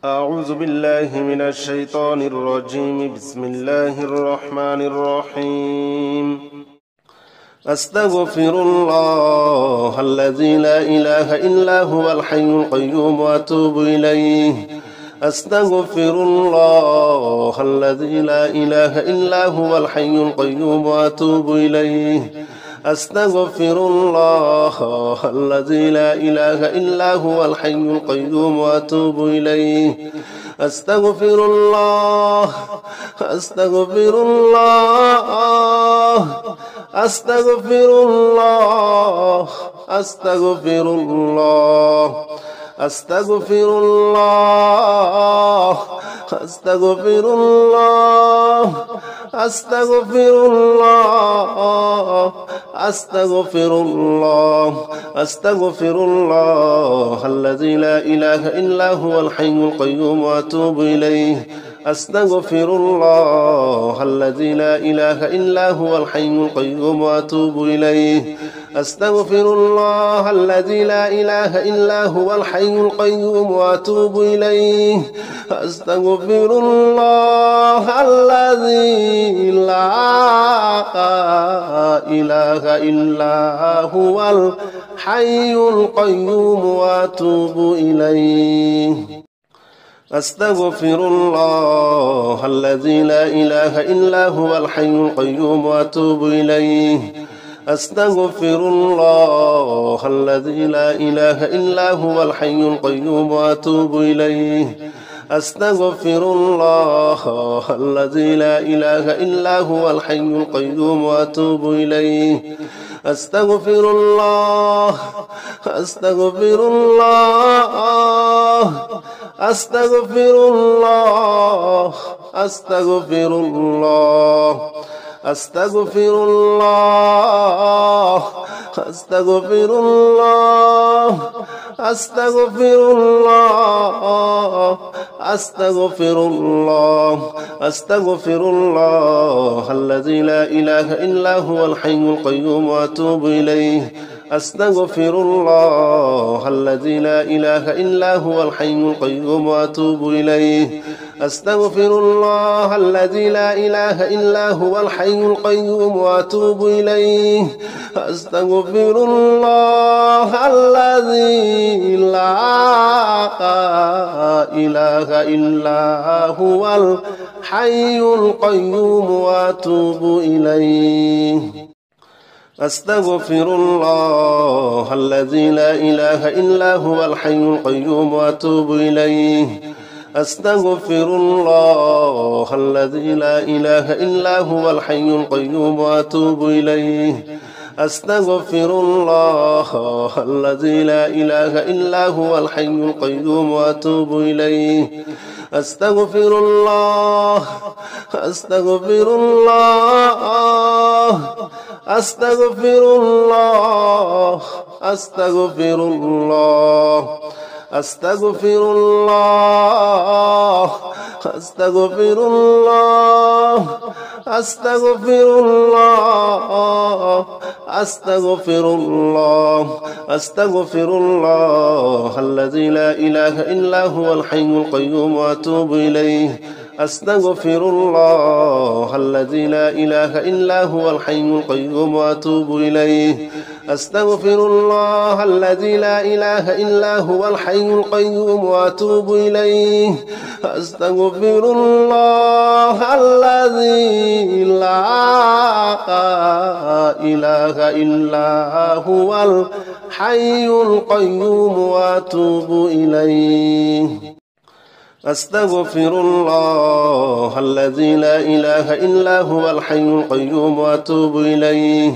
أعوذ بالله من الشيطان الرجيم. بسم الله الرحمن الرحيم. أستغفر الله الذي لا إله إلا هو الحي القيوم وأتوب إليه. أستغفر الله الذي لا إله إلا هو الحي القيوم وأتوب إليه. أستغفر الله الذي لا إله إلا هو الحي القيوم وأتوب إليه. أستغفر الله أستغفر الله أستغفر الله أستغفر الله أستغفر الله أستغفر الله أستغفر الله أستغفر الله أستغفر الله الذي لا إله إلا هو الحي القيوم وأتوب إليه. أستغفر الله الذي لا إله إلا هو الحي القيوم وأتوب إليه. أستغفر الله الذي لا إله إلا هو الحي القيوم وأتوب إليه. أستغفر الله الذي لا إله إلا هو الحي القيوم وأتوب إليه. أستغفر الله الذي لا إله إلا هو الحي القيوم وأتوب إليه. أستغفر الله الذي لا إله إلا هو الحي القيوم وأتوب إليه. أستغفر الله الذي لا إله إلا هو الحي القيوم وأتوب إليه. أستغفر الله أستغفر الله أستغفر الله أستغفر الله أستغفر الله أستغفر الله أستغفر الله أستغفر الله أستغفر الله الذي لا إله إلا هو الحي القيوم وأتوب إليه. أستغفر الله الذي لا إله إلا هو الحي القيوم وأتوب إليه. أستغفر الله الذي لا إله إلا هو الحي القيوم وأتوب إليه. أستغفر الله الذي لا إله إلا هو الحي القيوم وأتوب إليه. أستغفر الله الذي لا إله إلا هو الحي القيوم وأتوب إليه. أستغفر الله الذي لا إله إلا هو الحي القيوم وأتوب إليه. أستغفر الله الذي لا إله إلا هو الحي القيوم وأتوب إليه. أستغفر الله أستغفر الله أستغفر الله أستغفر الله أستغفر الله أستغفر الله أستغفر الله أستغفر الله أستغفر الله الذي لا إله إلا هو الحي القيوم وأتوب إليه. أستغفر الله الذي لا إله إلا هو الحي القيوم وأتوب إليه. أستغفر الله الذي لا إله إلا هو الحي القيوم وأتوب إليه. أستغفر الله الذي لا إله إلا هو الحي القيوم وأتوب إليه. أستغفر الله الذي لا إله إلا هو الحي القيوم وأتوب إليه.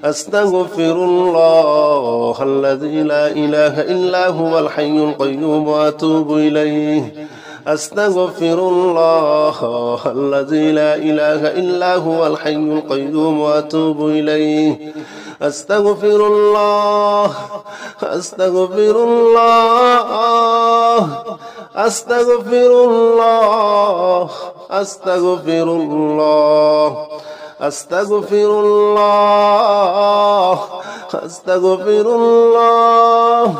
أستغفر الله الذي لا إله إلا هو الحي القيوم وأتوب إليه. أستغفر الله الذي لا إله إلا هو الحي القيوم وأتوب إليه. أستغفر الله أستغفر الله أستغفر الله أستغفر الله أستغفر الله أستغفر الله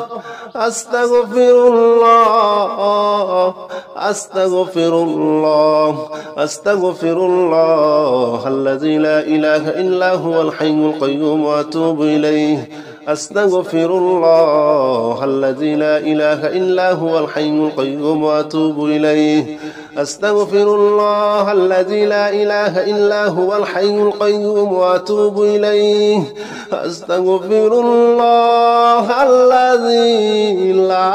أستغفر الله أستغفر الله أستغفر الله الذي لا إله إلا هو الحي القيوم وأتوب إليه أستغفر الله الذي لا إله إلا هو الحي القيوم وأتوب إليه أستغفر الله الذي لا إله إلا هو الحي القيوم وأتوب إليه أستغفر الله الذي لا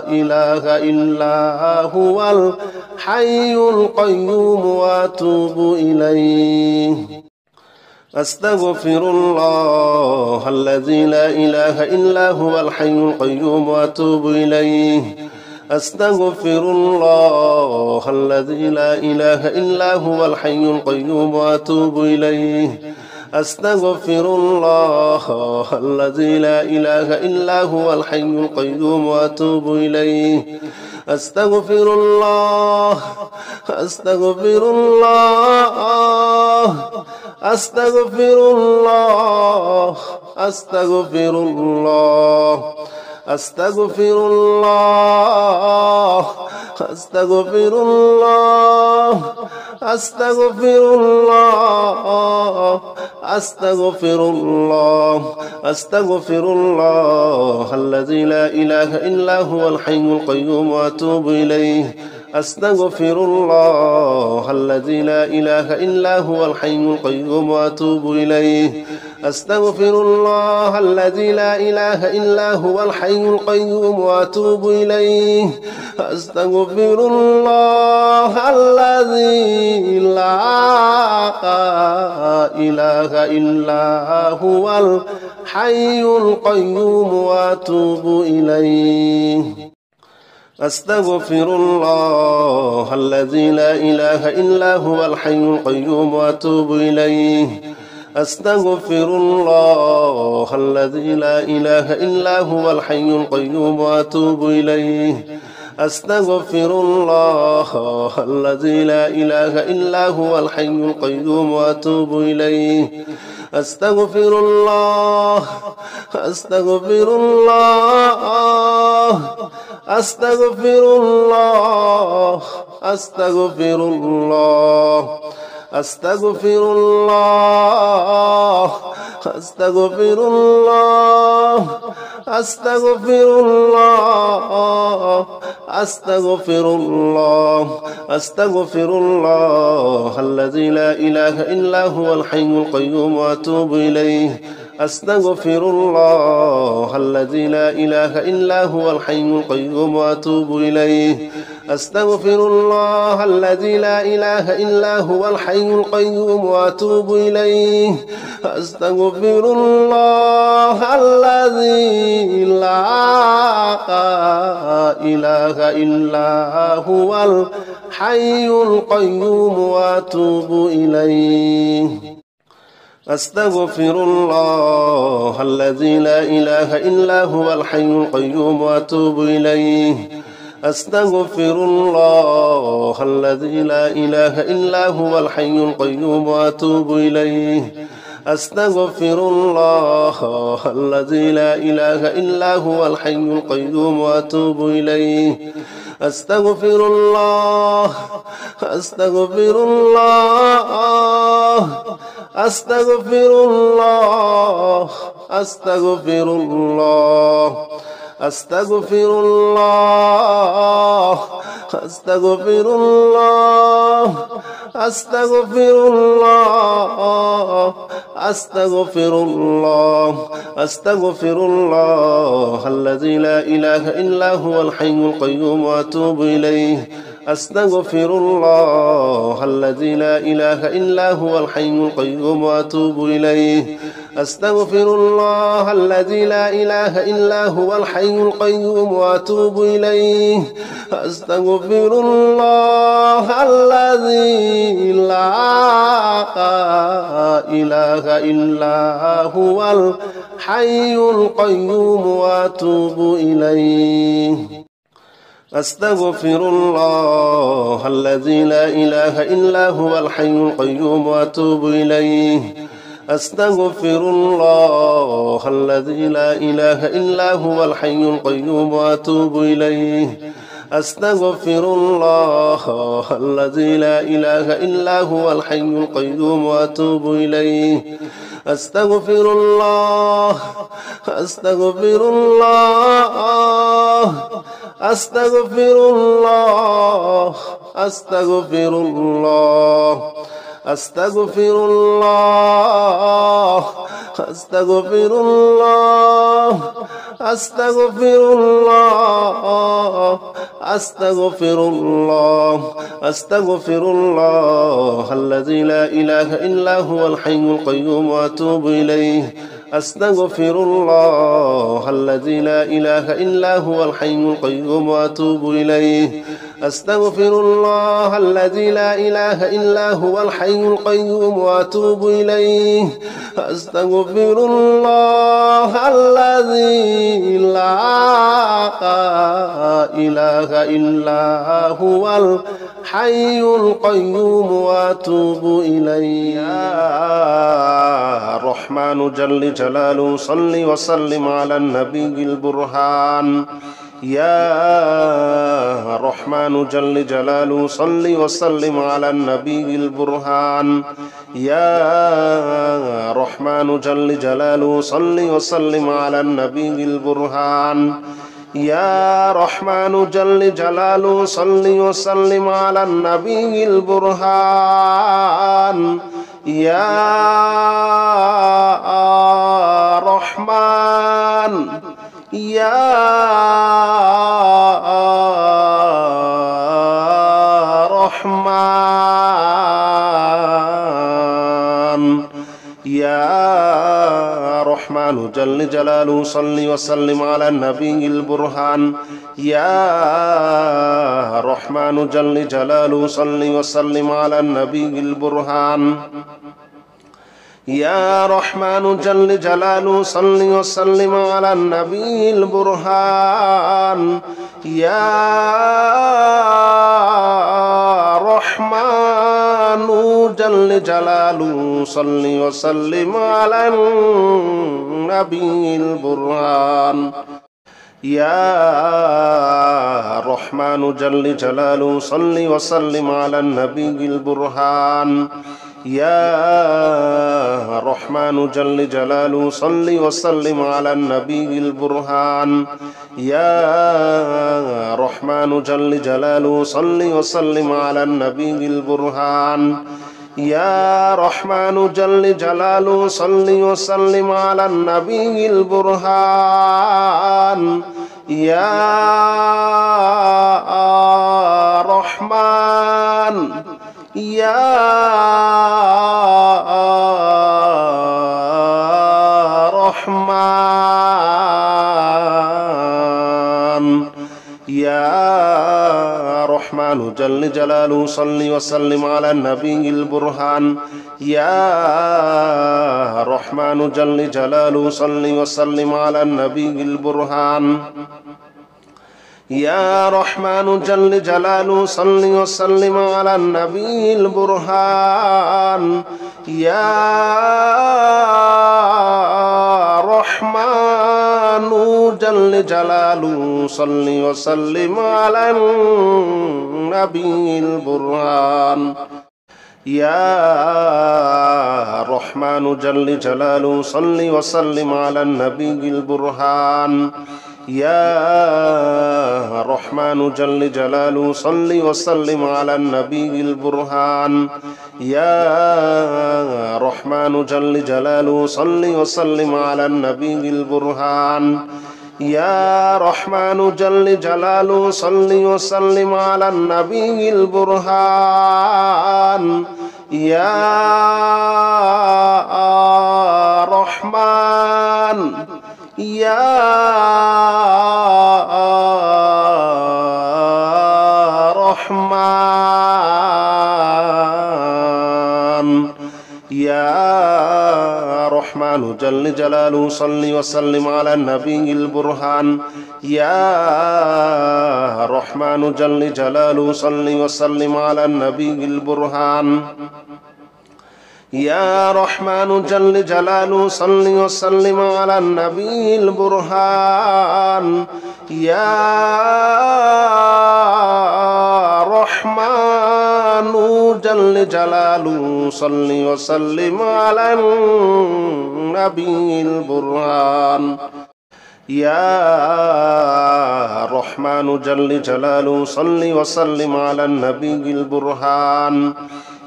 إله إلا هو الحي القيوم وأتوب إليه أستغفر الله الذي لا إله إلا هو الحي القيوم وأتوب إليه أستغفر الله الذي لا إله إلا هو الحي القيوم وأتوب إليه أستغفر الله الذي لا إله إلا هو الحي القيوم وأتوب إليه أستغفر الله أستغفر الله أستغفر الله أستغفر الله أستغفر الله أستغفر الله أستغفر الله أستغفر الله أستغفر الله الذي لا إله إلا هو الحي القيوم وأتوب إليه أستغفر الله الذي لا إله إلا هو الحي القيوم وأتوب إليه أستغفر الله الذي لا إله إلا هو الحي القيوم وأتوب إليه أستغفر الله الذي لا إله إلا هو الحي القيوم وأتوب إليه أستغفر الله الذي لا إله إلا هو الحي القيوم وأتوب إليه أستغفر الله الذي لا إله إلا هو الحي القيوم وأتوب إليه أستغفر الله الذي لا إله إلا هو الحي القيوم وأتوب إليه أستغفر الله أستغفر الله أستغفر الله أستغفر الله أستغفر الله أستغفر الله أستغفر الله أستغفر الله أستغفر الله الذي لا إله إلا هو الحي القيوم وأتوب إليه أستغفر الله الذي لا إله إلا هو الحي القيوم وأتوب إليه أستغفر الله الذي لا إله إلا هو الحي القيوم وأتوب إليه أستغفر الله الذي لا إله إلا هو الحي القيوم وأتوب إليه أستغفر الله الذي لا إله إلا هو الحي القيوم وأتوب إليه أستغفر الله الذي لا إله إلا هو الحي القيوم وأتوب إليه أستغفر الله الذي لا إله إلا هو الحي القيوم وأتوب إليه أستغفر الله أستغفر الله أستغفر الله أستغفر الله أستغفر الله أستغفر الله أستغفر الله أستغفر الله أستغفر الله الذي لا إله إلا هو الحي القيوم وأتوب إليه أستغفر الله الذي لا إله إلا هو الحي القيوم وأتوب إليه أستغفر الله الذي لا إله إلا هو الحي القيوم وأتوب إليه أستغفر الله الذي لا إله إلا هو الحي القيوم وأتوب إليه أستغفر الله الذي لا إله إلا هو الحي القيوم وأتوب إليه أستغفر الله الذي لا إله إلا هو الحي القيوم وأتوب إليه أستغفر الله الذي لا إله إلا هو الحي القيوم وأتوب إليه أستغفر الله أستغفر الله أستغفر الله أستغفر الله أستغفر الله أستغفر الله أستغفر الله أستغفر الله أستغفر الله الذي لا إله إلا هو الحي القيوم وأتوب إليه أستغفر الله الذي لا إله إلا هو الحي القيوم وأتوب إليه أستغفر الله الذي لا إله إلا هو الحي القيوم وأتوب إليه أستغفر الله الذي لا إله إلا هو الحي القيوم وأتوب إليه يا رحمن جل جلاله صل وسلم على النبي البرهان يا رحمن جل جلاله صل وسلم على النبي البرهان يا رحمن جل جلاله صل وسلم على النبي البرهان يا رحمن جل جلاله صل وسلم على النبي البرهان يا رحمن يا رحمن يا رحمن جل جلاله صل وسلم على النبي البرهان يا رحمن جل جلاله صل وسلم على النبي البرهان يا رحمن جل جلاله صل وسلم على النبي البرهان يا رحمن جل جلاله صل وسلم على النبي البرهان يا رحمن جل جلاله صل وسلم على النبي البرهان يا رحمن جل جلاله صل وسلم على النبي البرهان يا رحمن جل جلاله صل وسلم على النبي البرهان يا رحمن جل جلاله صل وسلم على النبي البرهان يا رحمن يا رحمن يا رحمن جل جلاله صل وسلم على النبي البرهان يا رحمن جل جلاله صل وسلم على النبي البرهان يا رحمن جل جلاله صل وسلم على النبي البرهان يا رحمن جل جلاله صل وسلم على النبي البرهان يا رحمن جل جلاله صل وسلم على النبي البرهان يا رحمن جل جلاله صل وسلم على النبي البرهان يا رحمن جل جلاله صل وسلم على النبي البرهان يا رحمن جل جلاله صل وسلم على النبي البرهان يا رحمن يا رحمن يا رحمن جل جلاله صل وسلم على النبي البرهان يا رحمن جل جلاله صل وسلم على النبي البرهان يا رحمن جل جلاله صل وسلم على النبي البرهان يا رحمن جل جلاله صل وسلم على النبي البرهان يا رحمن جل جلاله صل وسلم على النبي البرهان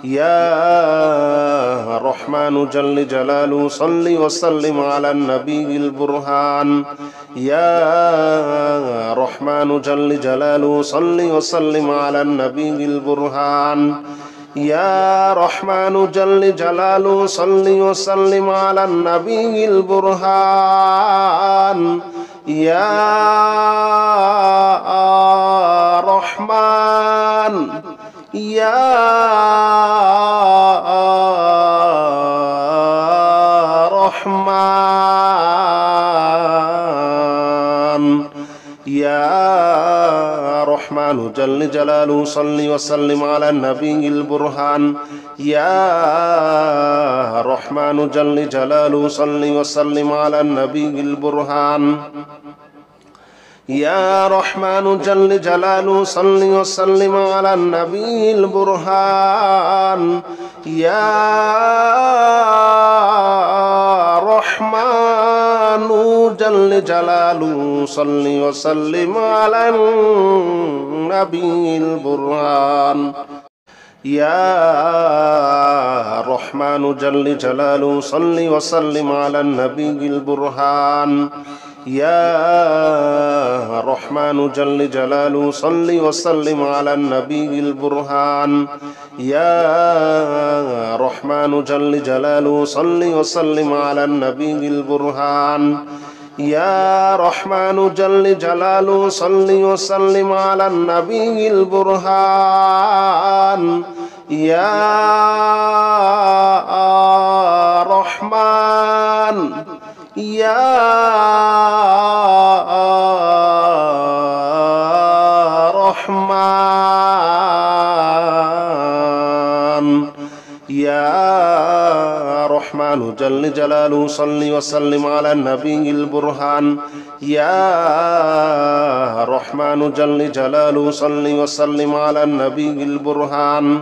يا رحمن جل جلاله صل وسلم على النبي البرهان يا رحمن جل جلاله صل وسلم على النبي البرهان يا رحمن جل جلاله صل وسلم على النبي البرهان يا رحمن يا رحمن يا رحمن جل جلاله صل وسلم على النبي البرهان يا رحمن جل جلاله صل وسلم على النبي البرهان يا رحمن جل جلاله صل وسلم على النبي البرهان يا رحمن جل جلاله صل وسلم على النبي البرهان يا رحمن جل جلاله صل وسلم على النبي البرهان يا رحمن جل جلاله صل وسلم على النبي البرهان يا رحمن جل جلاله صل وسلم على النبي البرهان يا رحمن جل جلاله صل وسلم على النبي البرهان يا رحمن يا رحمن يا رحمن جل جلاله صل وسلم على النبي البرهان يا رحمن جل جلاله صل وسلم على النبي البرهان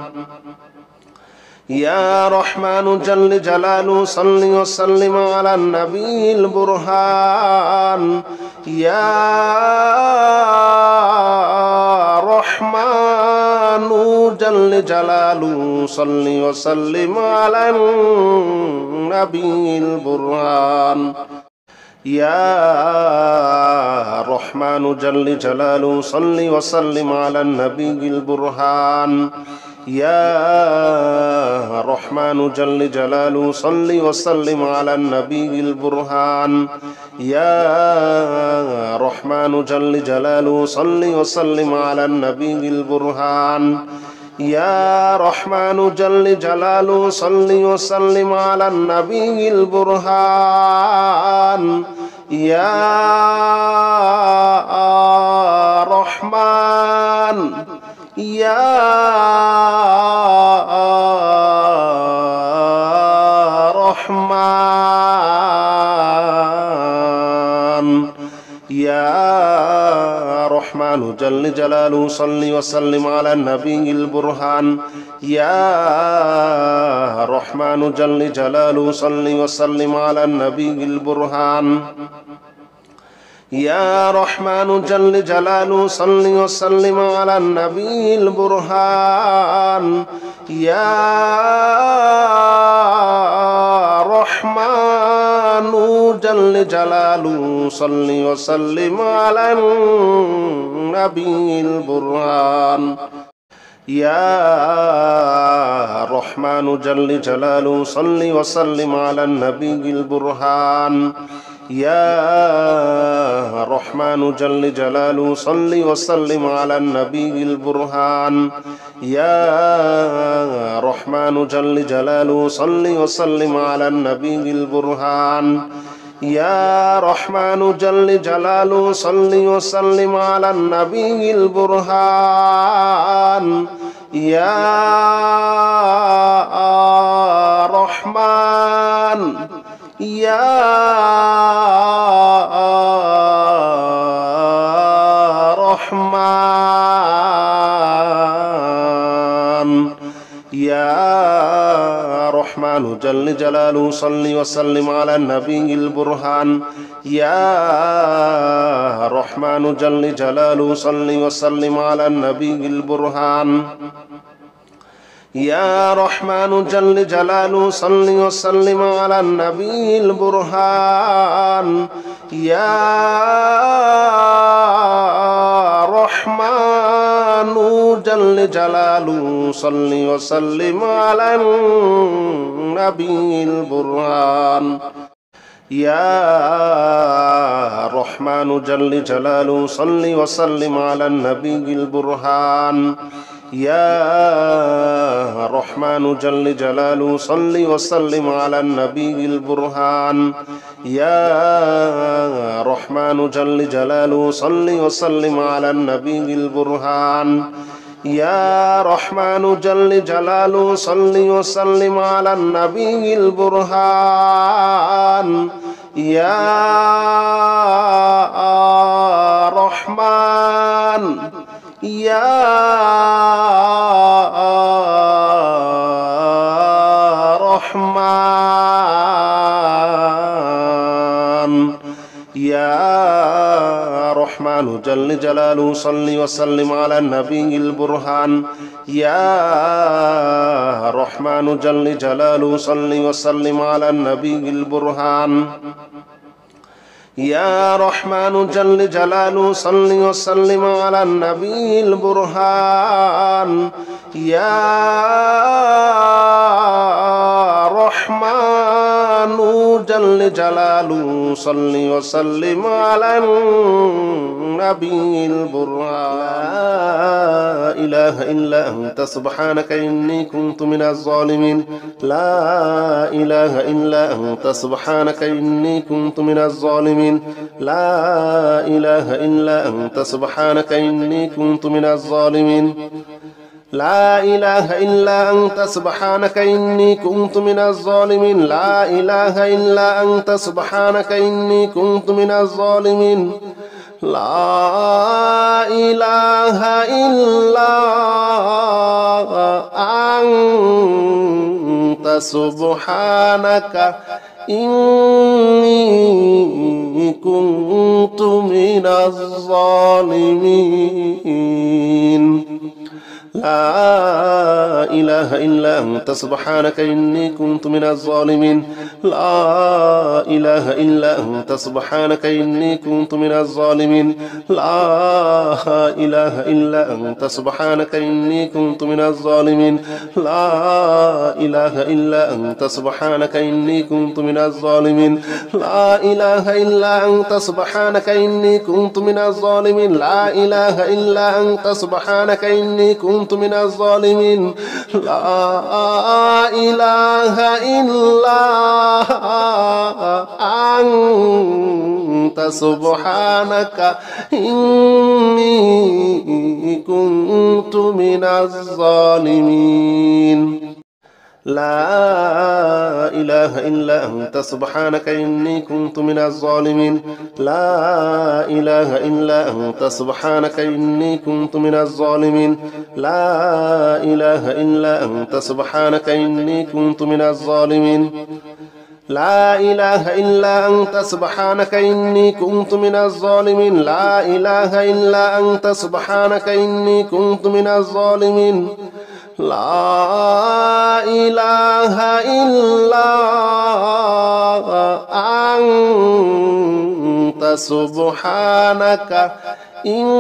يا رحمن جل جلاله صل وسلم على النبي البرهان يا رحمن جل جلاله صل وسلم على النبي البرهان يا رحمن جل جلاله صل وسلم على النبي البرهان يا رحمن جل جلاله صل وسلم على النبي البرهان يا رحمن جل جلاله صل وسلم على النبي البرهان يا رحمن جل جلاله صل وسلم على النبي البرهان يا رحمن يا رحمن يا رحمن جل جلاله صل وسلم على النبي البرهان يا رحمن جل جلاله صل وسلم على النبي البرهان يا رحمن جل جلاله صل وسلم على النبي البرهان يا رحمن جل جلاله صل وسلم على النبي البرهان يا رحمن جل جلاله صل وسلم على النبي البرهان يا رحمن جل جلاله صل وسلم على النبي البرهان يا رحمن جل جلاله صل وسلم على النبي البرهان يا رحمن جل جلاله صل وسلم على النبي البرهان يا رحمن يا رحمن الرحمن جل جلاله صل وسلم على النبي البرهان يا رحمن جل جلاله صل وسلم على النبي البرهان يا رحمن جل جلاله صل وسلم على النبي البرهان يا رحمن جل جلاله صل وسلم على النبي البرهان يا رحمن جل جلاله صل وسلم على النبي البرهان يا رحمن جل جلاله صل وسلم على النبي البرهان يا رحمن جل جلاله صل وسلم على النبي البرهان يا رحمن جل جلاله صل وسلم على النبي البرهان يا رحمن يا رحمن يا رحمن جل جلاله صل وسلم على النبي البرهان يا رحمن جل جلاله صل وسلم على النبي البرهان يا رحمن جل جلاله صل وسلم على النبي البرهان يا رحمن جل جلاله صل وسلم على النبي البرهان لا إله إلا أنت سبحانك إني كنت من الظالمين لا إله إلا أنت سبحانك إني كنت من الظالمين لا إله إلا أنت سبحانك إني كنت من الظالمين لا إله إلا أنت سبحانك إني كنت من الظالمين لا إله إلا أنت سبحانك إني كنت من الظالمين لا إله إلا أنت سبحانك إني كنت من الظالمين لا إله إلا أنت سبحانك إني كنت من الظالمين لا إله إلا أنت سبحانك إني كنت من الظالمين لا إله إلا أنت سبحانك إني كنت من الظالمين لا إله إلا أنت سبحانك إني كنت من الظالمين لا إله إلا أنت سبحانك إني كنت من الظالمين لا إله إلا أنت سبحانك إني كنت من الظالمين لا إله إلا أنت سبحانك إني كنت من الظالمين لا إله إلا أنت سبحانك إني كنت من الظالمين لا إله إلا أنت سبحانك إني كنت من الظالمين لا إله إلا أنت سبحانك إني كنت من الظالمين لا إله إلا أنت سبحانك إني كنت من الظالمين لا إله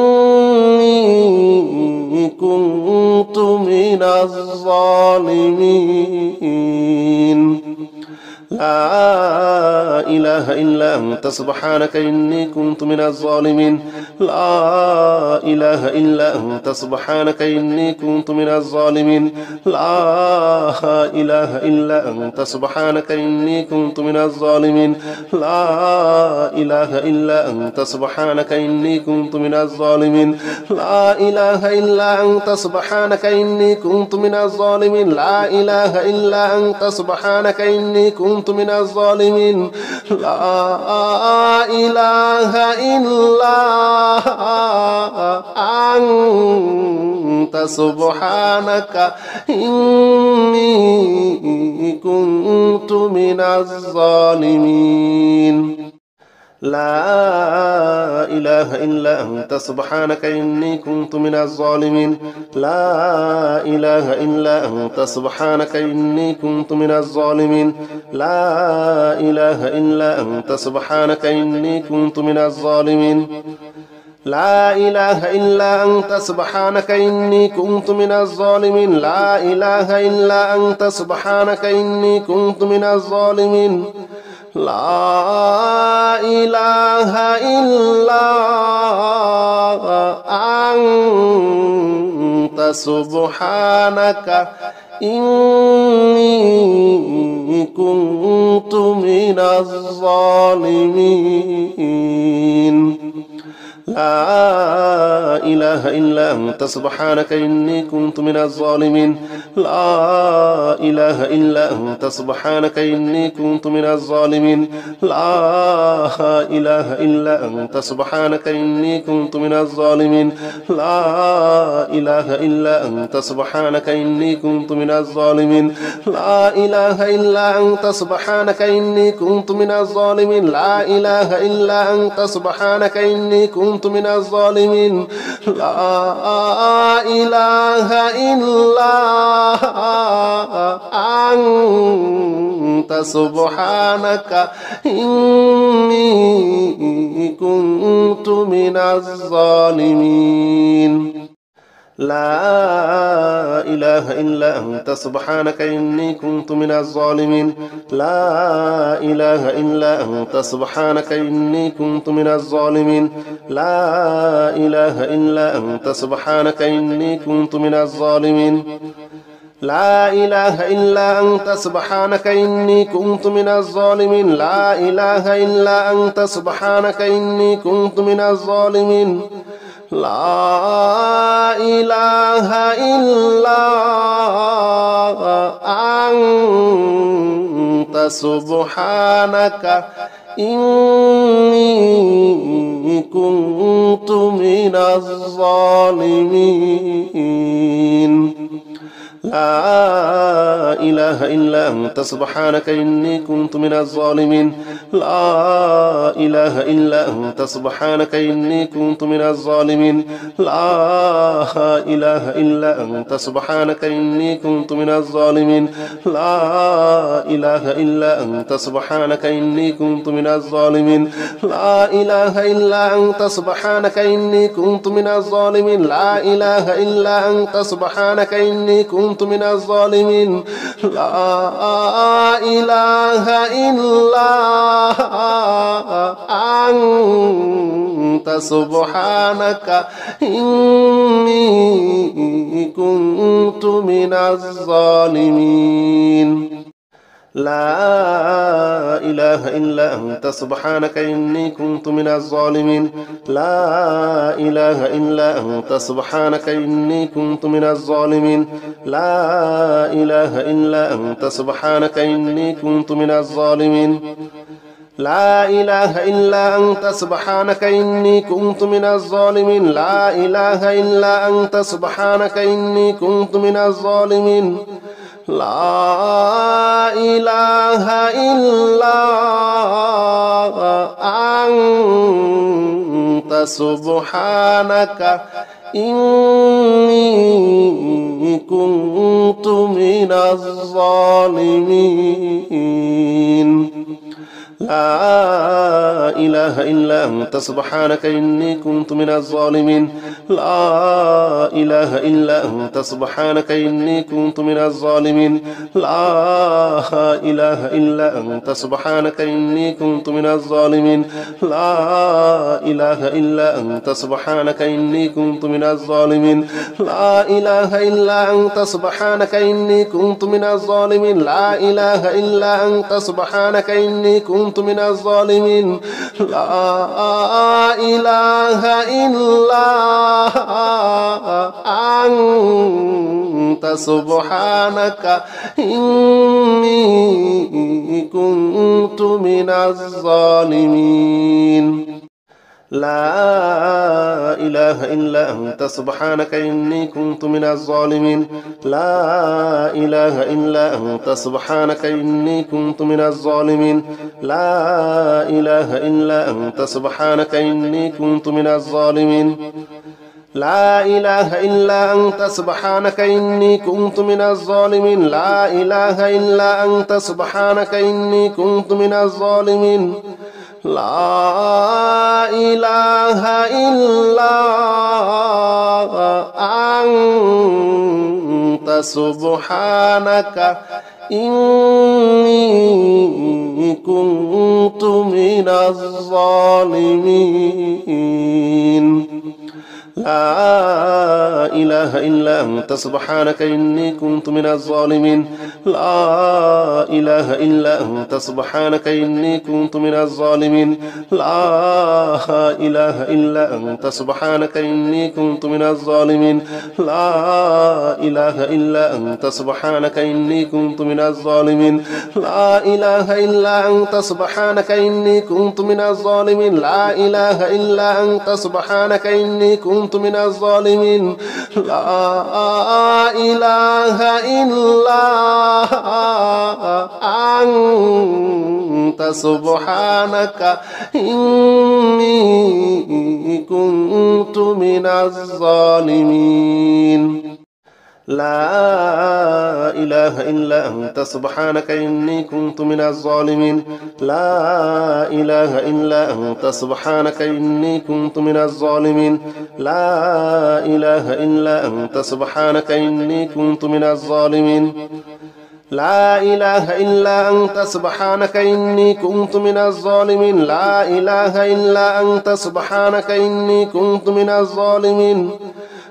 إلا أنت سبحانك إني كنت من الظالمين لا إله إلا أنت سبحانك إني كنت من الظالمين لا إله إلا أنت سبحانك إني كنت من الظالمين لا إله إلا أنت سبحانك إني كنت من الظالمين لا إله إلا أنت سبحانك إني كنت من الظالمين لا إله إلا أنت سبحانك إني كنت من الظالمين لا إله إلا أنت سبحانك إني كنت من الظالمين لا إله إلا أنت سبحانك إني كنت من الظالمين لا إله إلا أنت سبحانك إني كنت من الظالمين لا إله إلا أنت سبحانك إني كنت من الظالمين لا إله إلا أنت سبحانك إني كنت من الظالمين لا إله إلا أنت سبحانك إني كنت من الظالمين لا إله إلا أنت سبحانك إني كنت من الظالمين لا إله إلا أنت سبحانك إني كنت من الظالمين لا إله إلا أنت سبحانك إني كنت من الظالمين لا إله إلا أنت سبحانك إني كنت من الظالمين لا إله إلا أنت سبحانك إني كنت من الظالمين لا إله إلا أنت سبحانك إني كنت من الظالمين لا إله إلا أنت سبحانك إني كنت من الظالمين لا إله إلا أنت سبحانك إني كنت من الظالمين لا إله إلا أنت سبحانك إني كنت من الظالمين لا إله إلا أنت سبحانك إني كنت من الظالمين لا إله إلا أنت سبحانك إني كنت من الظالمين لا إله إلا أنت سبحانك إني كنت من الظالمين لا إله إلا أنت سبحانك إني كنت من الظالمين لا إله إلا أنت سبحانك إني كنت من الظالمين لا إله إلا أنت سبحانك إني كنت من الظالمين لا إله إلا أنت سبحانك إني كنت من الظالمين لا إله إلا أنت سبحانك إني كنت من الظالمين لا إله إلا أنت سبحانك إني كنت من الظالمين لا إله إلا أنت سبحانك إني كنت من الظالمين لا إله إلا أنت سبحانك إني كنت من الظالمين لا إله إلا أنت سبحانك إني كنت من الظالمين لا إله إلا أنت سبحانك إني كنت من الظالمين لا إله إلا أنت سبحانك إني كنت من الظالمين لا إله إلا أنت سبحانك إني كنت من الظالمين لا إله إلا أنت سبحانك إني كنت من الظالمين لا إله إلا أنت سبحانك إني كنت من الظالمين لا إله إلا أنت سبحانك إني كنت من الظالمين لا إله إلا أنت سبحانك إني كنت من الظالمين لا إله إلا أنت سبحانك إني كنت من الظالمين لا إله إلا أنت سبحانك إني كنت من الظالمين لا إله إلا أنت سبحانك إني كنت من الظالمين لا إله إلا أنت سبحانك إني كنت من الظالمين لا إله إلا أنت سبحانك إني كنت من الظالمين لا إله إلا أنت سبحانك إني كنت من الظالمين لا إله إلا أنت سبحانك إني كنت من الظالمين لا إله إلا أنت سبحانك إني كنت من الظالمين لا إله إلا أنت سبحانك إني كنت من الظالمين لا إله إلا أنت سبحانك إني كنت من الظالمين لا إله إلا أنت سبحانك إني كنت من الظالمين لا إله إلا أنت سبحانك إني كنت من الظالمين لا إله إلا أنت سبحانك إني كنت من الظالمين لا إله إلا أنت سبحانك إني كنت من الظالمين لا إله إلا أنت سبحانك إني كنت من الظالمين لا إله إلا أنت سبحانك إني كنت من الظالمين لا إله إلا أنت سبحانك إني كنت من الظالمين لا إله إلا أنت سبحانك إني كنت من الظالمين لا إله إلا أنت سبحانك إني كنت من الظالمين لا إله إلا أنت سبحانك إني كنت من الظالمين لا إله إلا أنت سبحانك إني كنت من الظالمين لا إله إلا أنت سبحانك إني كنت من الظالمين لا إله إلا أنت سبحانك إني كنت من الظالمين لا إله إلا أنت سبحانك إني كنت من الظالمين لا إله إلا أنت سبحانك إني كنت من الظالمين لا إله إلا أنت سبحانك إني كنت من الظالمين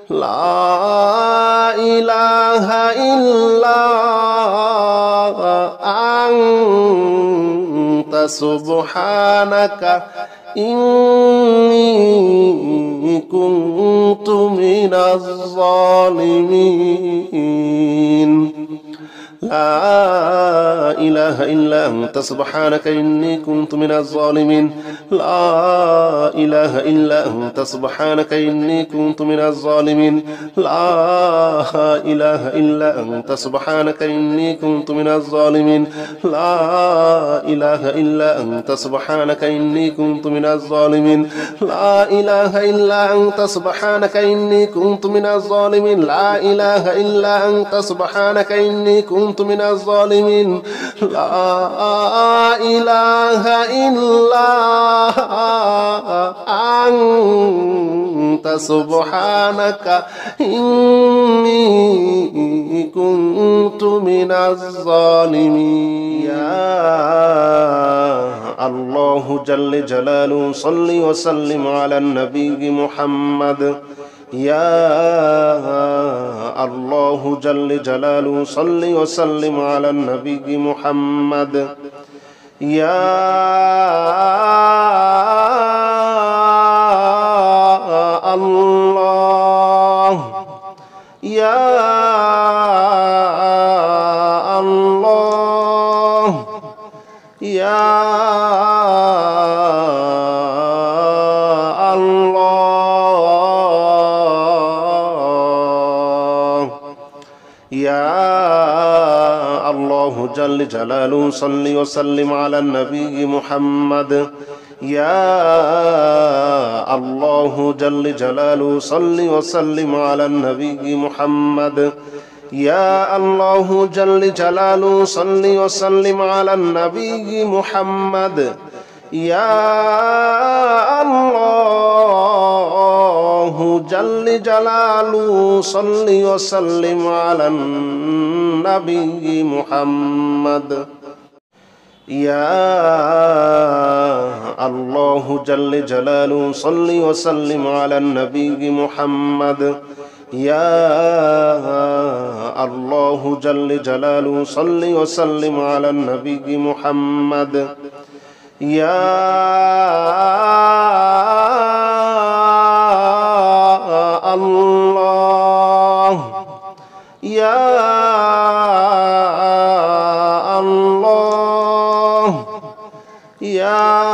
لا إله إلا أنت سبحانك إني كنت من الظالمين لا إله إلا أنت سبحانك إني كنت من الظالمين لا إله إلا أنت سبحانك إني كنت من الظالمين لا إله إلا أنت سبحانك إني كنت من الظالمين لا إله إلا أنت سبحانك إني كنت من الظالمين لا إله إلا أنت سبحانك إني كنت من الظالمين لا إله إلا أنت سبحانك إني كنت من الظالمين لا إله إلا أنت سبحانك إني كنت من الظالمين يا الله جل جلاله صل وسلم على النبي محمد يا الله جل جلاله صل وسلم على النبي محمد يا الله يا الله يا يا الله جل جلاله صل وسلم على النبي محمد يا الله جل جلاله صل وسلم على النبي محمد يا الله جل جلاله صل وسلم على النبي محمد يا الله جل جلاله صل وسلم على النبي محمد يا الله جل جلاله صل وسلم على النبي محمد يا الله جل جلاله صل وسلم على النبي محمد يا الله يا الله يا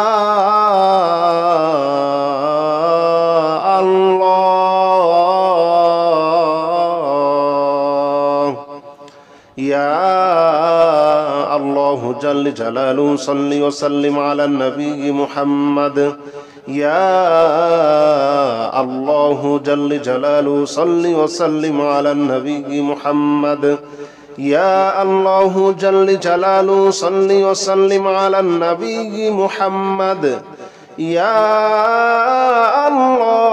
يا الله جل جلاله صل وسلم على النبي محمد يا الله جل جلاله صل وسلم على النبي محمد يا الله جل جلاله صل وسلم على النبي محمد يا الله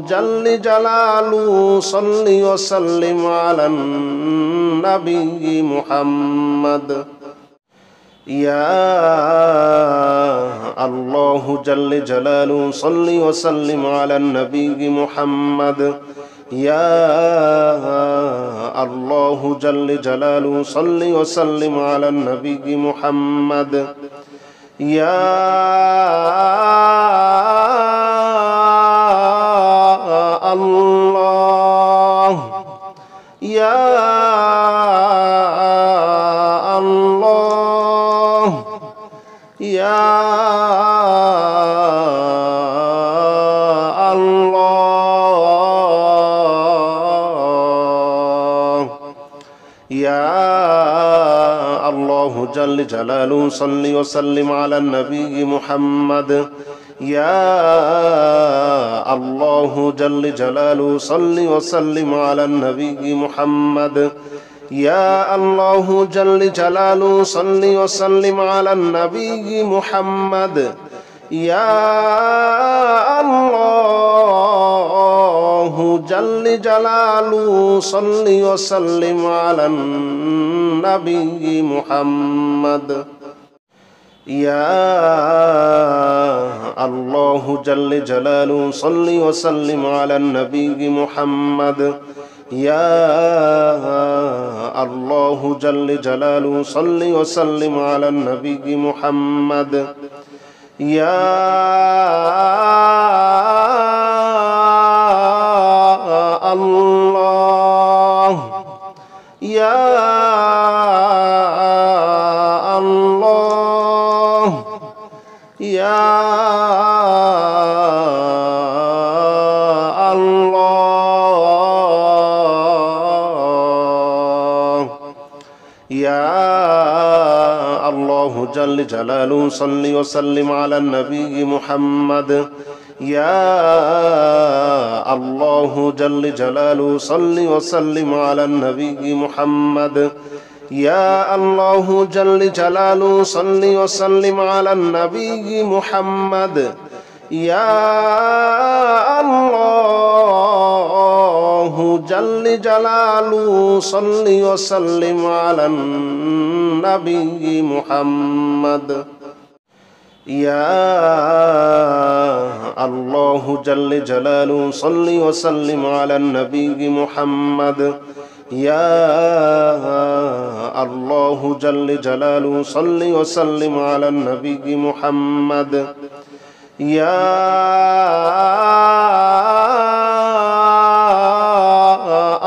جل جلاله صل وسلم على النبي محمد يا الله جل جلاله صل وسلم على النبي محمد يا الله جل جلاله صل وسلم على النبي محمد يا الله يا الله يا الله يا الله جل جلاله صل وسلم على النبي محمد يا الله جل جلاله صل وسلم على النبي محمد يا الله جل جلاله صل وسلم على النبي محمد يا الله جل جلاله صل وسلم على النبي محمد يا الله جل جلاله صل وسلم على النبي محمد يا الله جل جلاله صل وسلم على النبي محمد يا الله يا الله يا الله يا الله جل جلاله صل وسلم على النبي محمد يا الله جل جلاله صل وسلم على النبي محمد يا الله جل جلاله صل وسلم على النبي محمد يا الله جل جلاله صل وسلم على النبي محمد يا الله جل جلاله صل وسلم على النبي محمد يا الله جل جلاله صل وسلم على النبي محمد يا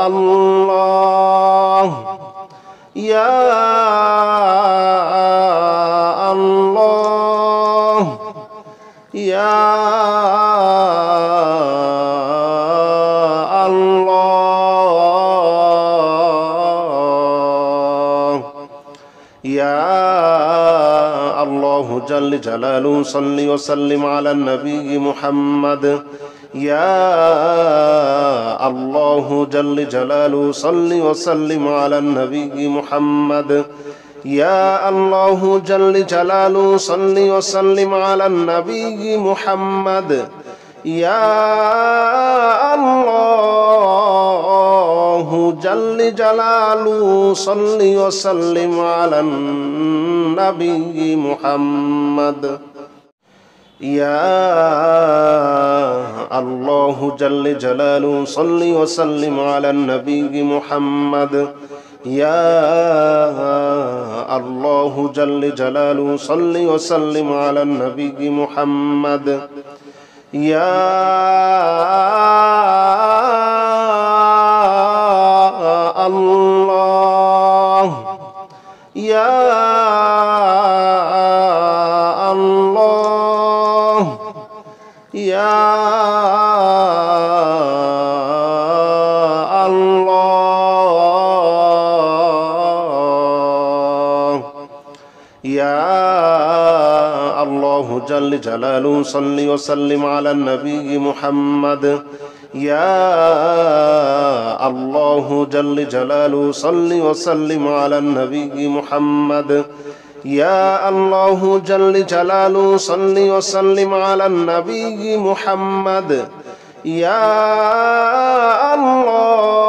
الله يا الله يا الله يا الله جل جلاله صل وسلم على النبي محمد يا الله جل جلاله صل وسلم على النبي محمد يا الله جل جلاله صل وسلم على النبي محمد يا الله جل جلاله صل وسلم على النبي محمد يا الله جل جلاله صل وسلم على النبي محمد يا الله جل جلاله صل وسلم على النبي محمد يا الله يا الله يا الله جل جلاله صل وسلم على النبي محمد يا الله جل جلاله صل وسلم على النبي محمد يا الله جل جلاله صل وسلم على النبي محمد يا الله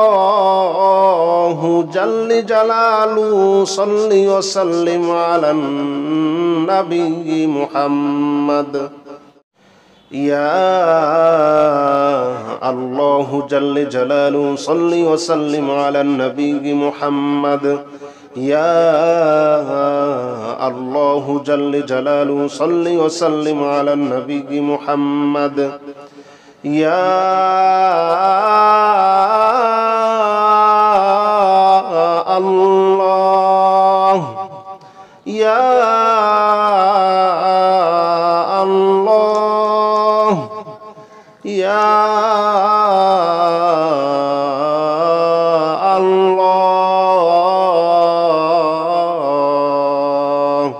جل جلاله صل وسلم على النبي محمد يا الله جل جلاله صل وسلم على النبي محمد يا الله جل جلاله صل وسلم على النبي محمد يا الله يا الله يا الله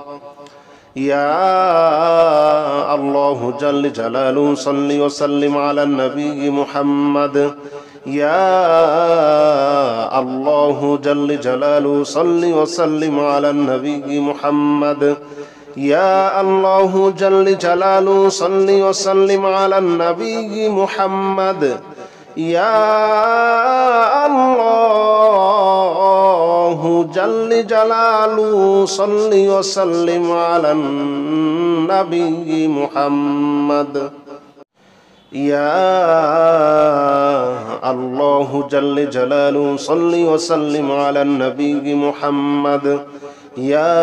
يا الله جل جلاله صل وسلم على النبي محمد يا الله جل جلاله صل وسلم على النبي محمد يا الله جل جلاله صل وسلم على النبي محمد يا الله جل جلاله صل وسلم على النبي محمد يا الله جل جلاله صل وسلم على النبي محمد يا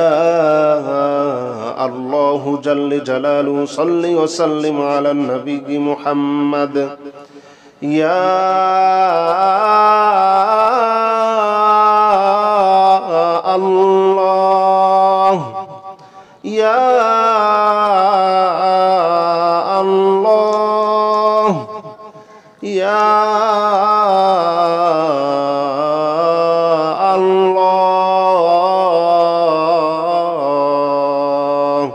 الله جل جلاله صل وسلم على النبي محمد يا الله يا الله يا الله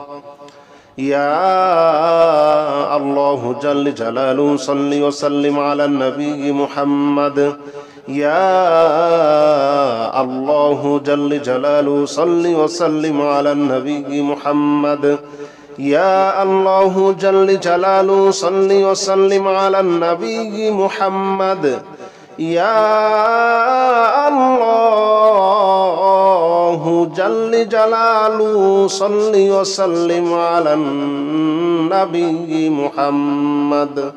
يا الله جل جلاله صل وسلم على النبي محمد يا الله جل جلاله صل وسلم على النبي محمد يا الله جل جلاله صل وسلم على النبي محمد يا الله جل جلاله صل وسلم على النبي محمد